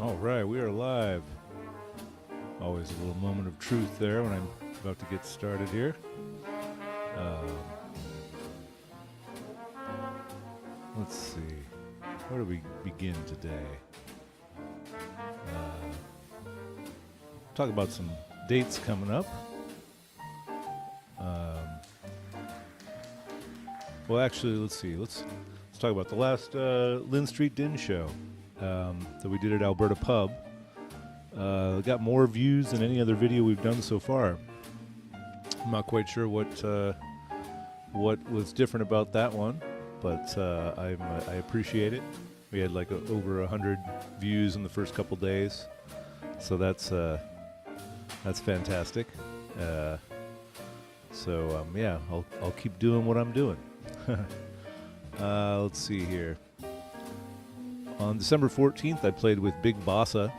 All right, we are live. Always a little moment of truth there when I'm about to get started here. Um, let's see. Where do we begin today? Talk about some dates coming up. Well, actually, let's see. Let's talk about the last Lynn Street Din show that we did at Alberta Pub. Got more views than any other video we've done so far. I'm not quite sure what was different about that one, but I appreciate it. We had like over 100 views in the first couple days, so that's fantastic. Yeah, I'll keep doing what I'm doing. Let's see here. On December 14th, I played with Big Bossa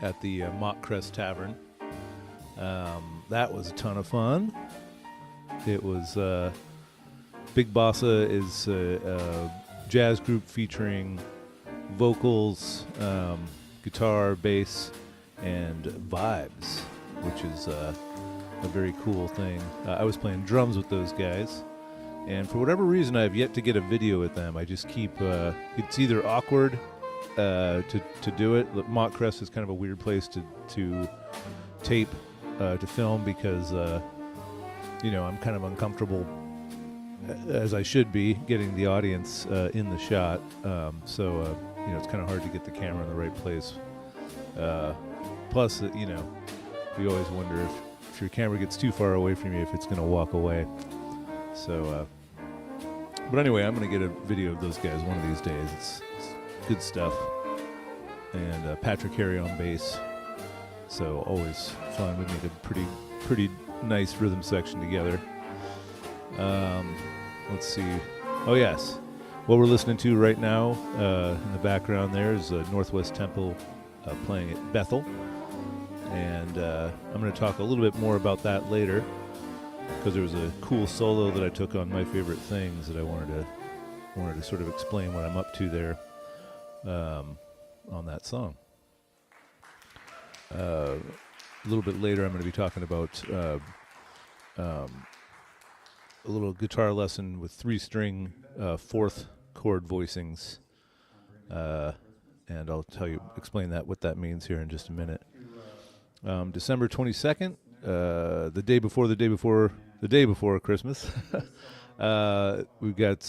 at the Mock Crest Tavern. That was a ton of fun. It was Big Bossa is a jazz group featuring vocals, guitar, bass, and vibes, which is a very cool thing. I was playing drums with those guys, and for whatever reason, I have yet to get a video with them. I just keep it's either awkward to do it. Mock Crest is kind of a weird place to tape, to film, because I'm kind of uncomfortable, as I should be, getting the audience in the shot. It's kind of hard to get the camera in the right place. Plus, we always wonder if your camera gets too far away from you, if it's going to walk away. But anyway, I'm going to get a video of those guys one of these days. It's good stuff. And Patrick Harry on bass. So always fun. We made a pretty nice rhythm section together. Let's see. Oh yes, what we're listening to right now in the background there is Northwest Temple playing at Bethel, and I'm going to talk a little bit more about that later, because there was a cool solo that I took on My Favorite Things that I wanted to sort of explain what I'm up to there on that song. A little bit later, I'm going to be talking about a little guitar lesson with 3-string fourth chord voicings, and I'll explain what that means here in just a minute. December 22nd, the day before Christmas, we've got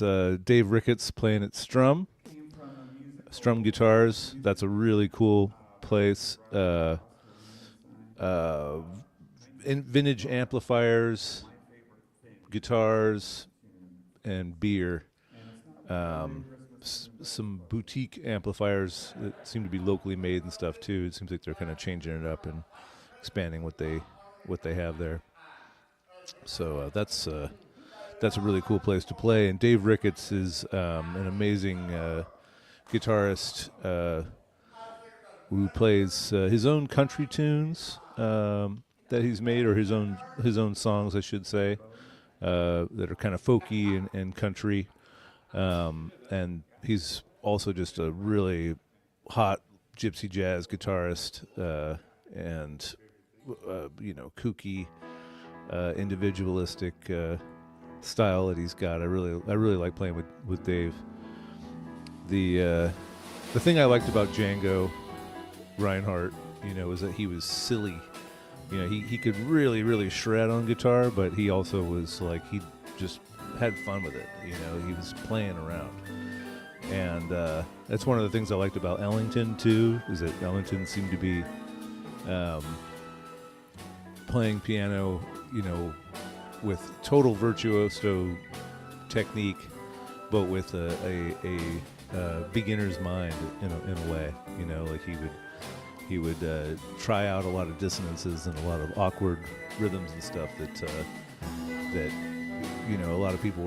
Dave Ricketts playing at Strum Guitars. That's a really cool place. Vintage amplifiers, guitars, and beer. Some boutique amplifiers that seem to be locally made and stuff too. It seems like they're kind of changing it up and expanding what they have there. So that's a really cool place to play. And Dave Ricketts is an amazing guitarist who plays his own country tunes that he's made, or his own songs, I should say, that are kind of folky and country. And he's also just a really hot gypsy jazz guitarist, and kooky, individualistic style that he's got. I really like playing with Dave. The thing I liked about Django Reinhardt, is that he was silly. He could really, really shred on guitar, but he also was like, he just had fun with it. He was playing around. And that's one of the things I liked about Ellington too, is that Ellington seemed to be playing piano, with total virtuoso technique, but with a beginner's mind in a way. Like he would try out a lot of dissonances and a lot of awkward rhythms and stuff that a lot of people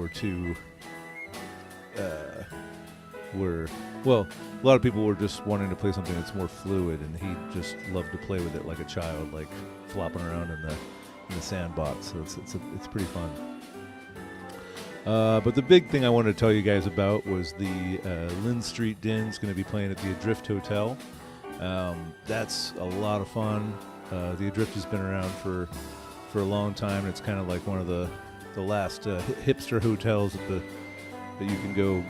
a lot of people were just wanting to play something that's more fluid, and he just loved to play with it like a child, like flopping around in the sandbox. So it's pretty fun. But the big thing I wanted to tell you guys about was the Lynn Street Din's going to be playing at the Adrift Hotel. That's a lot of fun. The Adrift has been around for a long time. It's kind of like one of the last hipster hotels that you can go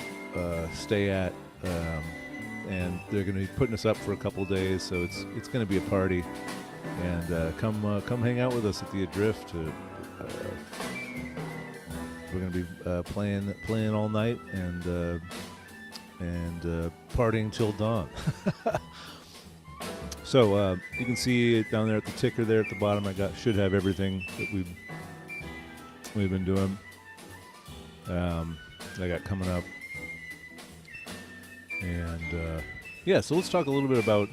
stay at. And they're going to be putting us up for a couple of days, so it's going to be a party. And come hang out with us at the Adrift. We're going to be playing all night and partying till dawn. So you can see it down there at the ticker there at the bottom. Should have everything that we've been doing. I got coming up. And yeah, so let's talk a little bit about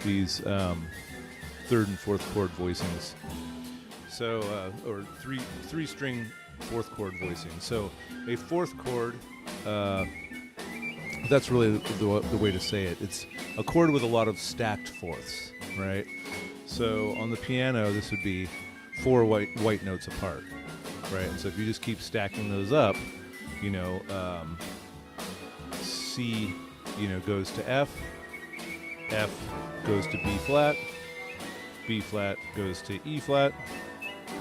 these third and fourth chord voicings. So, or three string fourth chord voicing. So, a fourth chord, that's really the way to say it. It's a chord with a lot of stacked fourths, right? So, on the piano, this would be 4 white notes apart, right? And so, if you just keep stacking those up, C, goes to F goes to B flat goes to E flat,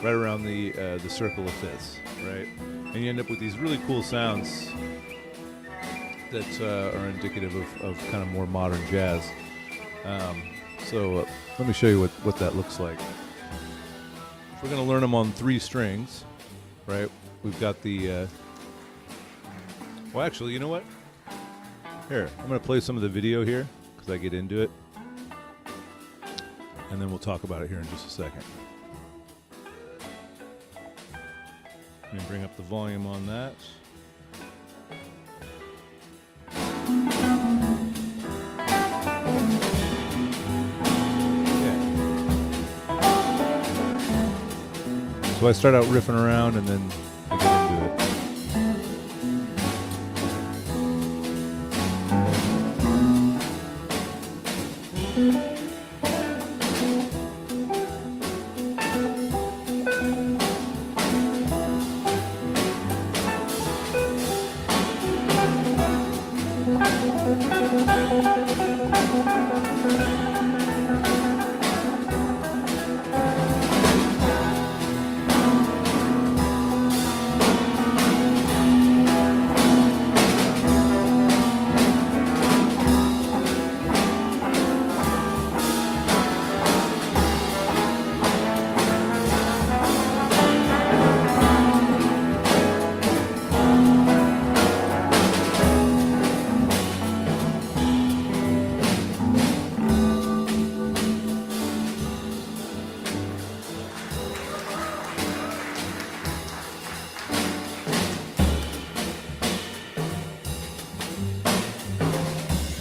right around the circle of fifths, right? And you end up with these really cool sounds that are indicative of kind of more modern jazz. So let me show you what that looks like. If we're going to learn them on 3 strings, right? We've got the... well, actually, you know what? Here, I'm going to play some of the video here because I get into it. And then we'll talk about it here in just a second. Let me bring up the volume on that. Yeah. So I start out riffing around and then I get into it.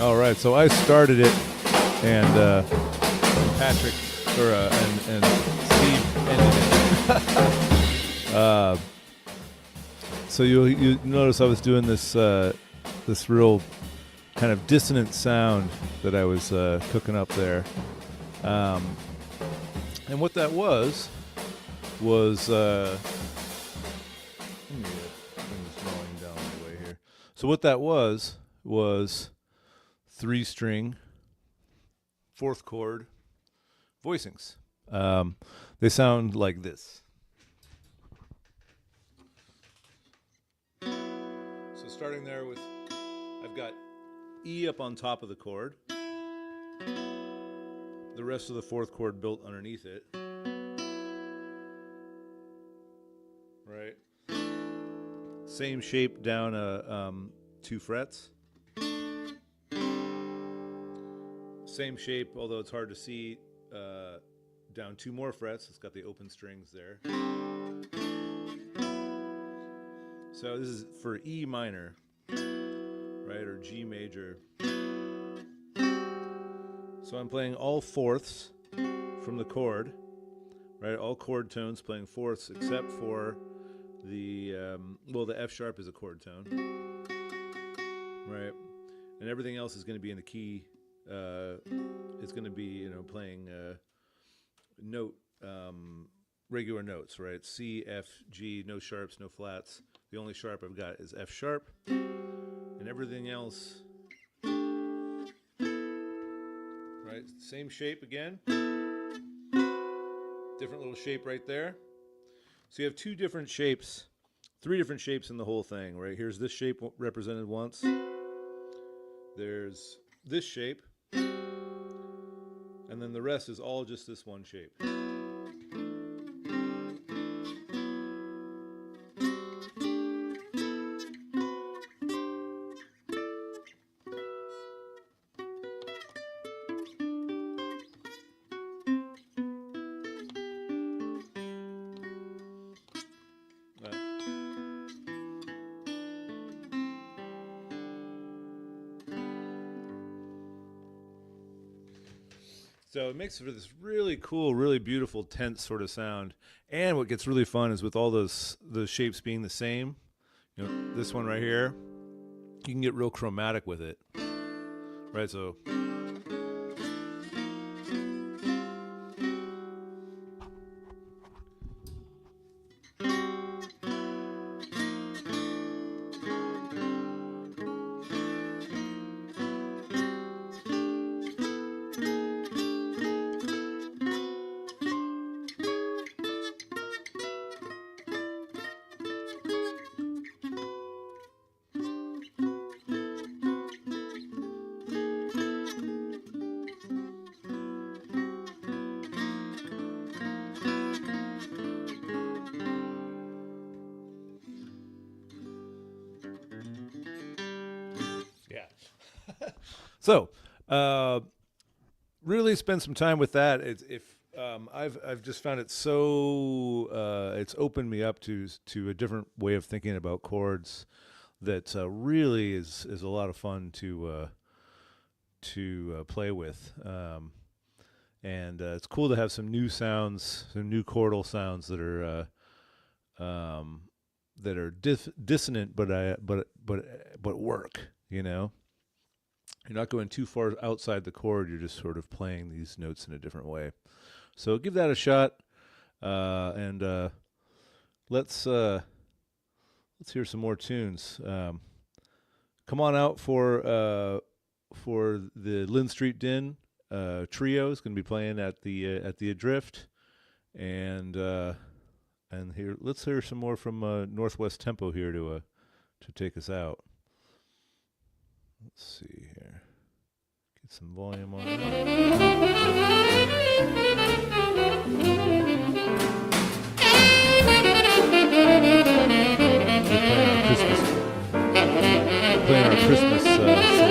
All right, so I started it, and Patrick and Steve ended it. So you notice I was doing this real kind of dissonant sound that I was cooking up there, and what that was. Let me bring this volume down all the way here. So what that was 3-string, fourth chord voicings. They sound like this. So starting there with, I've got E up on top of the chord, the rest of the fourth chord built underneath it, right? Same shape down 2 frets. Same shape, although it's hard to see, down 2 more frets. It's got the open strings there. So this is for E minor, right, or G major. So I'm playing all fourths from the chord, right? All chord tones playing fourths except for the F sharp is a chord tone, right? And everything else is going to be in the key. It's going to be, playing regular notes, right? C, F, G, no sharps, no flats. The only sharp I've got is F sharp, and everything else, right? Same shape again. Different little shape right there. So you have two different shapes, three different shapes in the whole thing, right? Here's this shape represented once. There's this shape. And then the rest is all just this one shape. So it makes for this really cool, really beautiful, tense sort of sound. And what gets really fun is with all those shapes being the same, you know, this one right here, you can get real chromatic with it, right? So So, really spend some time with that. I've just found it so it's opened me up to a different way of thinking about chords that really is a lot of fun to play with. And it's cool to have some new sounds, some new chordal sounds that are dissonant, but work. You know. You're not going too far outside the chord. You're just sort of playing these notes in a different way. So give that a shot, and let's hear some more tunes. Come on out for the Lynn Street Din trio is going to be playing at the Adrift, and here let's hear some more from Northwest Tempo here to take us out. Let's see here. Get some volume on that. We're playing our Christmas selections.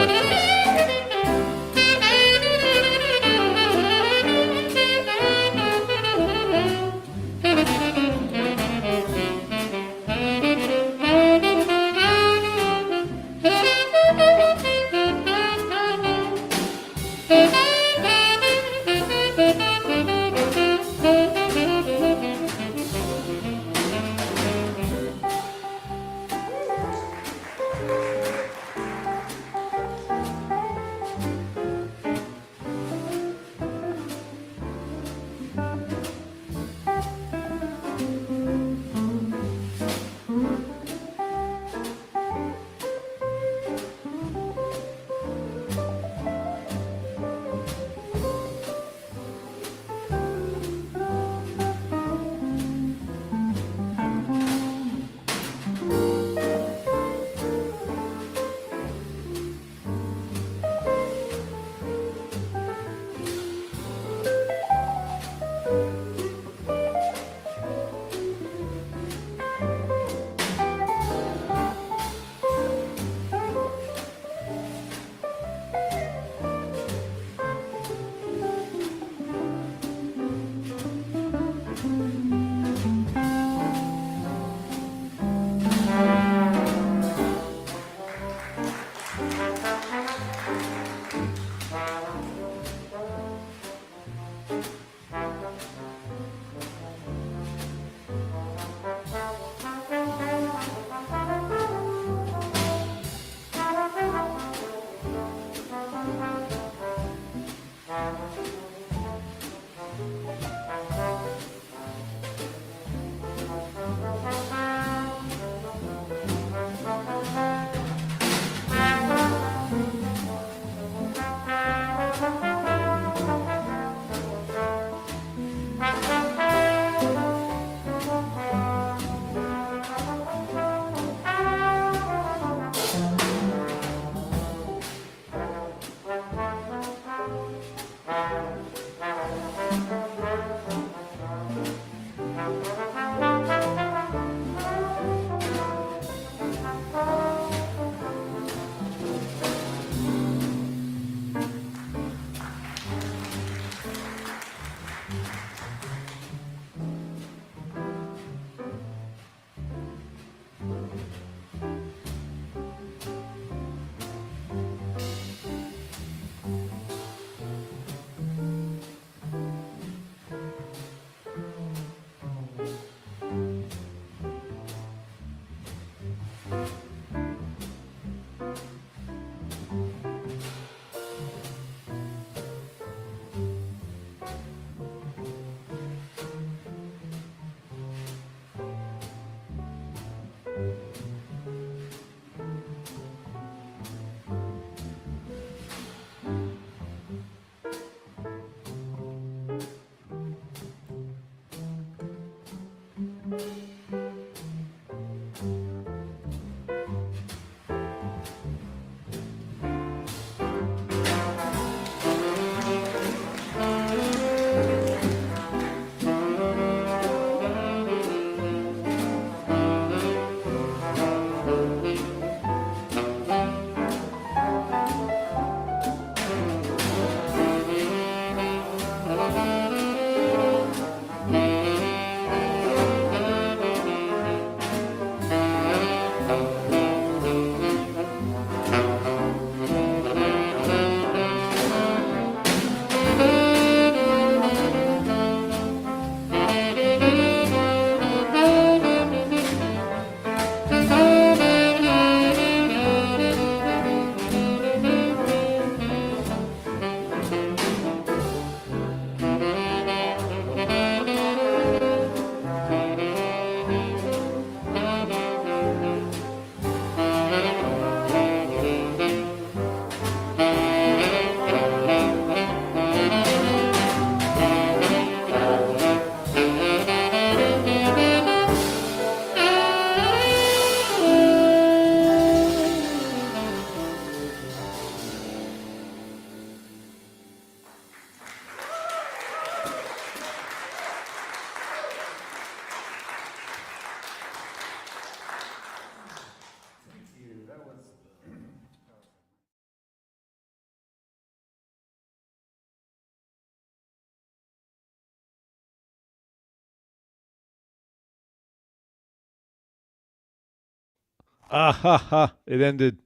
Ah ha ha! It ended.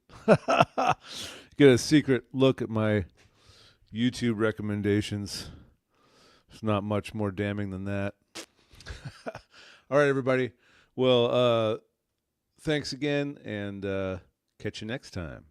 Get a secret look at my YouTube recommendations. It's not much more damning than that. All right, everybody. Well, thanks again, and catch you next time.